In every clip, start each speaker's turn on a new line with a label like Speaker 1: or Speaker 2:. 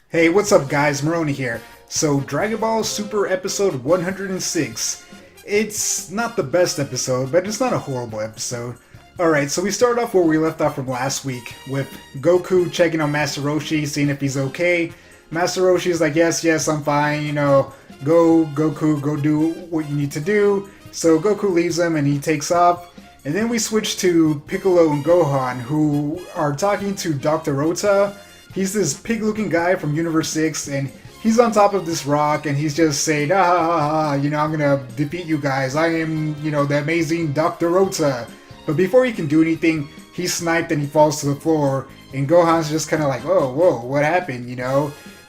Speaker 1: Hey, what's up, guys? Maroni here. So, Dragon Ball Super Episode 106. It's not the best episode, but it's not a horrible episode. Alright, so we start off where we left off from last week, with Goku checking on Master Roshi, seeing if he's okay. Master Roshi's like, yes, I'm fine, go, Goku, go do what you need to do. So Goku leaves him and he takes off. And then we switch to Piccolo and Gohan, who are talking to Dr. Rota. He's this pig-looking guy from Universe 6, and he's on top of this rock, and he's just saying, I'm gonna defeat you guys. I am, the amazing Dr. Rota. But before he can do anything, he's sniped and he falls to the floor, and Gohan's just kind of like, whoa, what happened,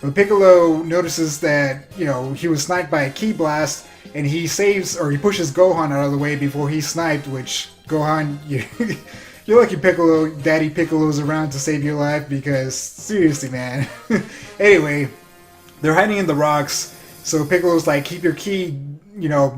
Speaker 1: But Piccolo notices that, he was sniped by a ki blast, and he he pushes Gohan out of the way before he's sniped, which, Gohan, you're lucky Daddy Piccolo's around to save your life, because, seriously, man. Anyway, they're hiding in the rocks, so Piccolo's like, keep your ki,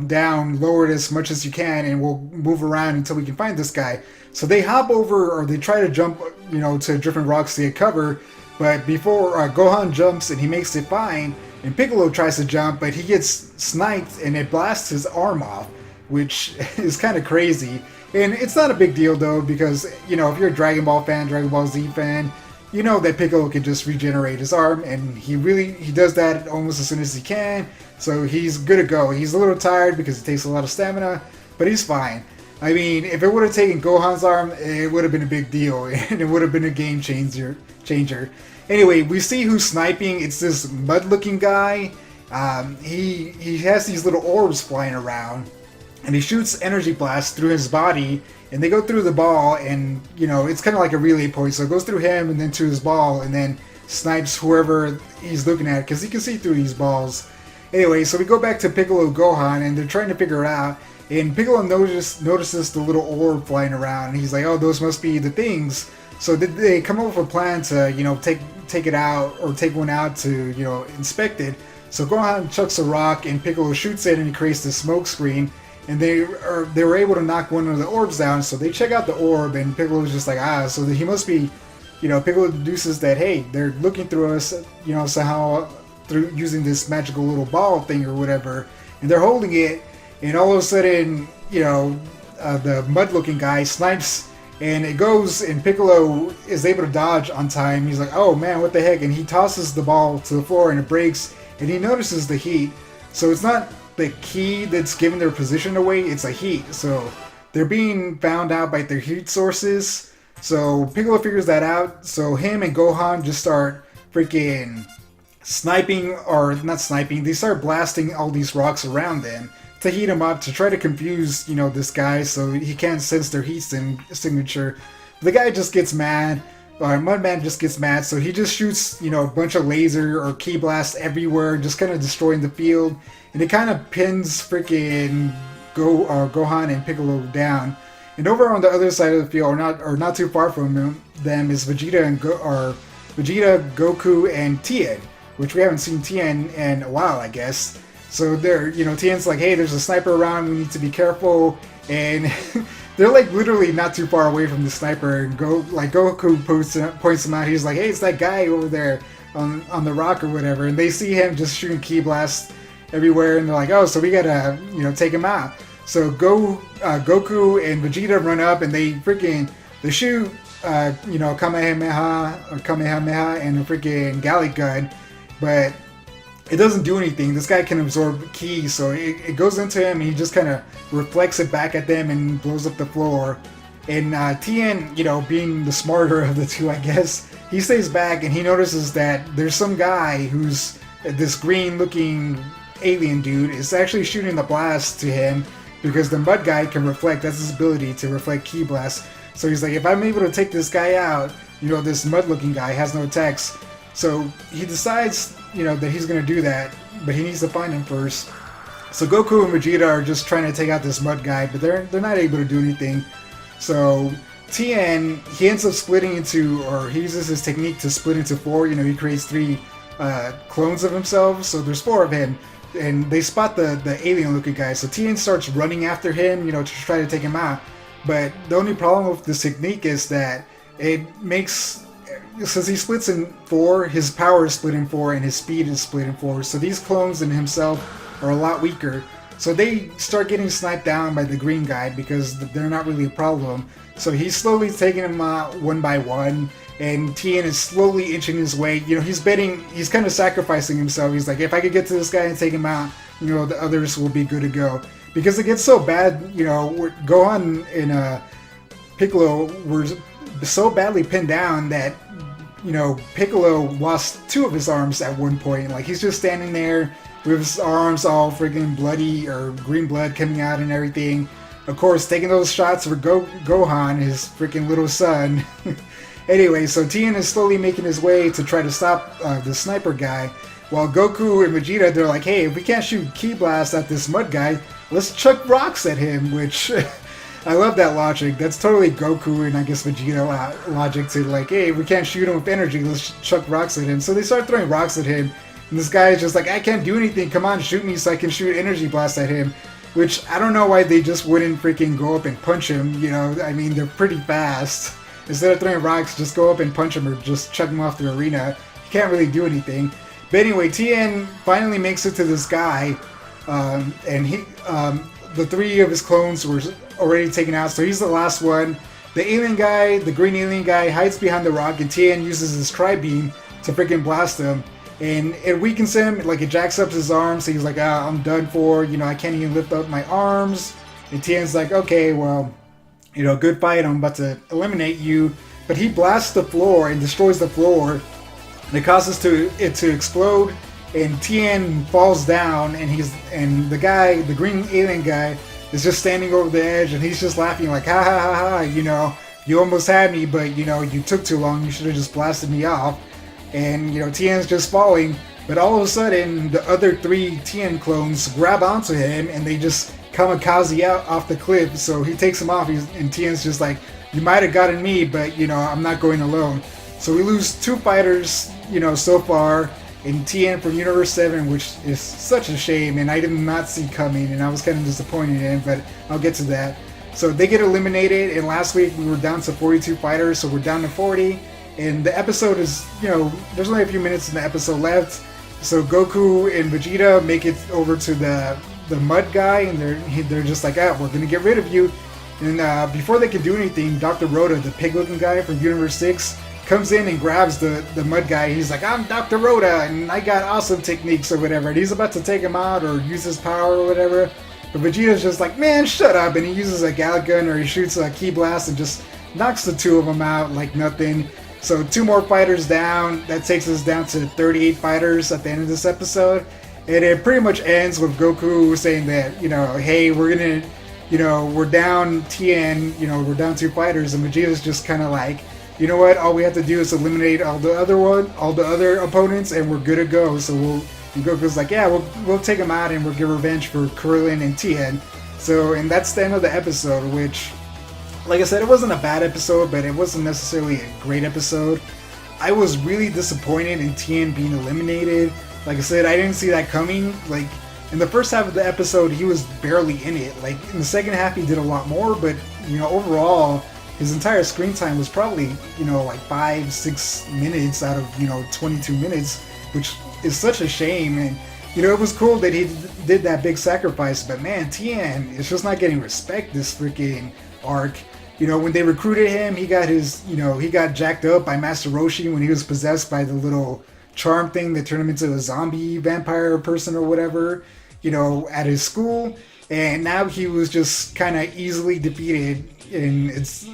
Speaker 1: down, lower it as much as you can, and we'll move around until we can find this guy. So they hop over, or they try to jump, to different rocks to get cover, but before Gohan jumps and he makes it fine, and Piccolo tries to jump, but he gets sniped and it blasts his arm off, which is kind of crazy. And it's not a big deal though, because, if you're a Dragon Ball fan, Dragon Ball Z fan, you know that Piccolo can just regenerate his arm, and he does that almost as soon as he can, so he's good to go. He's a little tired because it takes a lot of stamina, but he's fine. I mean, if it would have taken Gohan's arm, it would have been a big deal, and it would have been a game changer. Anyway, we see who's sniping. It's this mud-looking guy. He has these little orbs flying around, and he shoots energy blasts through his body, and they go through the ball, and, it's kind of like a relay point, so it goes through him and then to his ball, and then snipes whoever he's looking at, because he can see through these balls. Anyway, so we go back to Piccolo Gohan, and they're trying to figure it out, and Piccolo notices the little orb flying around, and he's like, oh, those must be the things. So they come up with a plan to, take it out, or take one out to, inspect it. So Gohan chucks a rock, and Piccolo shoots it, and he creates this smoke screen. And they were able to knock one of the orbs down, so they check out the orb, and Piccolo's just like, so he must be, Piccolo deduces that, hey, they're looking through us, somehow through using this magical little ball thing or whatever, and they're holding it, and all of a sudden, the mud-looking guy snipes, and it goes, and Piccolo is able to dodge on time. He's like, oh man, what the heck, and he tosses the ball to the floor, and it breaks, and he notices the heat, so it's not the ki that's giving their position away, it's a heat. So they're being found out by their heat sources. So Piccolo figures that out. So him and Gohan just start freaking sniping, or not sniping, they start blasting all these rocks around them to heat him up, to try to confuse, this guy so he can't sense their heat signature. The guy just gets mad. Mudman just gets mad, so he just shoots, a bunch of laser or ki blasts everywhere, just kind of destroying the field, and it kind of pins freaking Gohan and Piccolo down. And over on the other side of the field, or not too far from them, is Vegeta, Goku, and Tien, which we haven't seen Tien in a while, I guess. So they're, Tien's like, hey, there's a sniper around, we need to be careful, and they're like literally not too far away from the sniper, and Goku points him out. He's like, hey, it's that guy over there on the rock or whatever, and they see him just shooting ki blasts everywhere, and they're like, oh, so we gotta take him out. So Goku and Vegeta run up, and they shoot Kamehameha and a freaking Galick Gun, but it doesn't do anything. This guy can absorb ki, so it goes into him, and he just kind of reflects it back at them and blows up the floor. And Tien, being the smarter of the two, I guess, he stays back, and he notices that there's some guy who's this green-looking alien dude is actually shooting the blast to him, because the mud guy can reflect. That's his ability, to reflect ki blasts. So he's like, if I'm able to take this guy out, this mud-looking guy has no attacks. So he decides, that he's going to do that, but he needs to find him first. So Goku and Vegeta are just trying to take out this mud guy, but they're not able to do anything. So Tien, he ends up splitting into, or he uses his technique to split into four. He creates three clones of himself, so there's four of him. And they spot the alien-looking guy, so Tien starts running after him, to try to take him out. But the only problem with this technique is that it makes since he splits in four, his power is split in four and his speed is split in four. So these clones and himself are a lot weaker. So they start getting sniped down by the green guy because they're not really a problem. So he's slowly taking them out one by one, and Tien is slowly inching his way. You know, he's kind of sacrificing himself. He's like, if I could get to this guy and take him out, you know, the others will be good to go. Because it gets so bad, you know, Gohan and Piccolo were so badly pinned down that, you know, Piccolo lost two of his arms at one point. Like, he's just standing there with his arms all freaking bloody or green blood coming out and everything. Of course, taking those shots for Gohan, his freaking little son. Anyway, so Tien is slowly making his way to try to stop the sniper guy, while Goku and Vegeta, they're like, hey, if we can't shoot Ki Blast at this mud guy, let's chuck rocks at him, which I love that logic. That's totally Goku and I guess Vegeta logic to like, hey, if we can't shoot him with energy, let's chuck rocks at him. So they start throwing rocks at him, and this guy is just like, I can't do anything, come on, shoot me so I can shoot energy blast at him. Which, I don't know why they just wouldn't freaking go up and punch him, you know, I mean, they're pretty fast. Instead of throwing rocks, just go up and punch him or just chuck him off the arena. You can't really do anything. But anyway, Tien finally makes it to this guy, and the three of his clones were already taken out, so he's the last one. The alien guy, the green alien guy, hides behind the rock, and Tien uses his tri-beam to freaking blast him. And it weakens him, like it jacks up his arms, so he's like, I'm done for, you know, I can't even lift up my arms. And Tien's like, okay, well, you know, good fight, I'm about to eliminate you. But he blasts the floor and destroys the floor, and it causes it to explode, and Tien falls down, and the guy, the green alien guy, is just standing over the edge, and he's just laughing like, ha ha ha ha, you know, you almost had me, but, you know, you took too long, you should have just blasted me off. And, you know, Tien's just falling, but all of a sudden, the other three Tien clones grab onto him, and they just kamikaze out off the cliff, so he takes him off, and Tien's just like, you might have gotten me, but, you know, I'm not going alone. So we lose two fighters, you know, so far, in Tien from Universe 7, which is such a shame, and I did not see coming, and I was kind of disappointed in, but I'll get to that. So they get eliminated, and last week we were down to 42 fighters, so we're down to 40. And the episode is, you know, there's only a few minutes in the episode left. So Goku and Vegeta make it over to the mud guy, and they're just like, we're gonna get rid of you. And before they can do anything, Dr. Rhoda, the pig-looking guy from Universe 6, comes in and grabs the mud guy. He's like, I'm Dr. Rhoda, and I got awesome techniques or whatever. And he's about to take him out or use his power or whatever. But Vegeta's just like, man, shut up. And he uses a Gal gun, or he shoots a Ki Blast and just knocks the two of them out like nothing. So 2 more fighters down. That takes us down to 38 fighters at the end of this episode. And it pretty much ends with Goku saying that, you know, hey, we're gonna, you know, we're down Tien, you know, we're down 2 fighters. And Vegeta's just kind of like, you know what, all we have to do is eliminate all the other opponents, and we're good to go. So and Goku's like, yeah, we'll take them out, and we'll get revenge for Krillin and Tien. So, and that's the end of the episode, which, like I said, it wasn't a bad episode, but it wasn't necessarily a great episode. I was really disappointed in Tien being eliminated. Like I said, I didn't see that coming. Like, in the first half of the episode, he was barely in it. Like, in the second half, he did a lot more, but, you know, overall, his entire screen time was probably, you know, like 5-6 minutes out of, you know, 22 minutes, which is such a shame. And, you know, it was cool that he did that big sacrifice, but man, Tien is just not getting respect this freaking arc. You know, when they recruited him, he got he got jacked up by Master Roshi when he was possessed by the little charm thing that turned him into a zombie vampire person or whatever, you know, at his school. And now he was just kind of easily defeated, and it's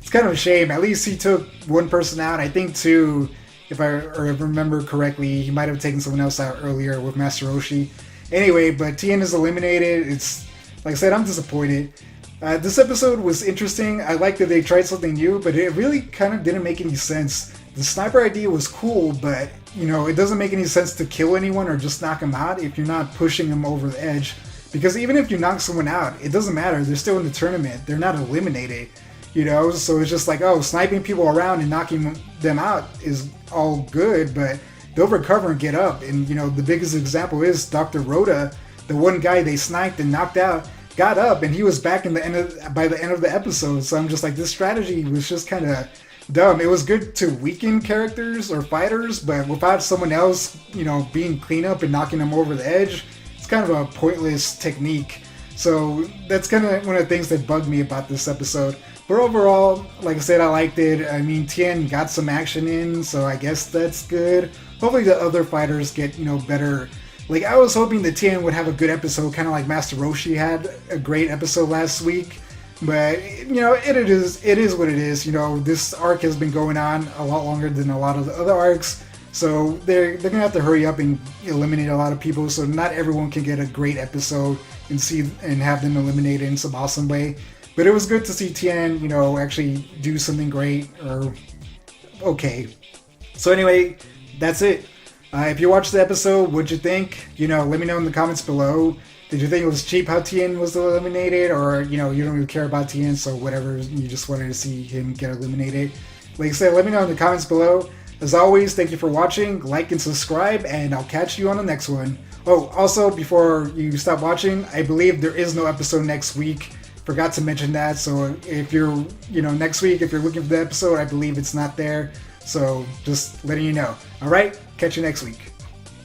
Speaker 1: kind of a shame. At least he took one person out. I think 2, if I remember correctly, he might have taken someone else out earlier with Master Roshi. Anyway, but Tien is eliminated. It's, like I said, I'm disappointed. This episode was interesting. I liked that they tried something new, but it really kind of didn't make any sense. The sniper idea was cool, but, you know, it doesn't make any sense to kill anyone or just knock them out if you're not pushing them over the edge. Because even if you knock someone out, it doesn't matter. They're still in the tournament. They're not eliminated, you know? So it's just like, oh, sniping people around and knocking them out is all good, but they'll recover and get up. And, you know, the biggest example is Dr. Rhoda, the one guy they sniped and knocked out, got up, and he was back by the end of the episode. So I'm just like, this strategy was just kind of dumb. It was good to weaken characters or fighters, but without someone else, being cleanup and knocking them over the edge, it's kind of a pointless technique. So that's kind of one of the things that bugged me about this episode. But overall, like I said, I liked it. I mean, Tien got some action in, so I guess that's good. Hopefully the other fighters get, better. Like, I was hoping that Tien would have a good episode, kind of like Master Roshi had a great episode last week. But, it is what it is. This arc has been going on a lot longer than a lot of the other arcs. So they're going to have to hurry up and eliminate a lot of people, so not everyone can get a great episode and have them eliminated in some awesome way. But it was good to see Tien, actually do something great or okay. So anyway, that's it. If you watched the episode, what'd you think? Let me know in the comments below. Did you think it was cheap how Tien was eliminated, or you don't really care about Tien, so whatever, you just wanted to see him get eliminated? Like I said, let me know in the comments below. As always, thank you for watching, like and subscribe, and I'll catch you on the next one. Oh, also, before you stop watching, I believe there is no episode next week. Forgot to mention that, so if you're, next week, if you're looking for the episode, I believe it's not there. So, just letting you know. Alright, catch you next week.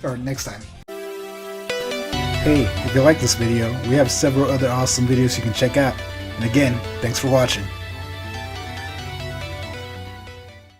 Speaker 1: Or next time. Hey, if you like this video, we have several other awesome videos you can check out. And again, thanks for watching.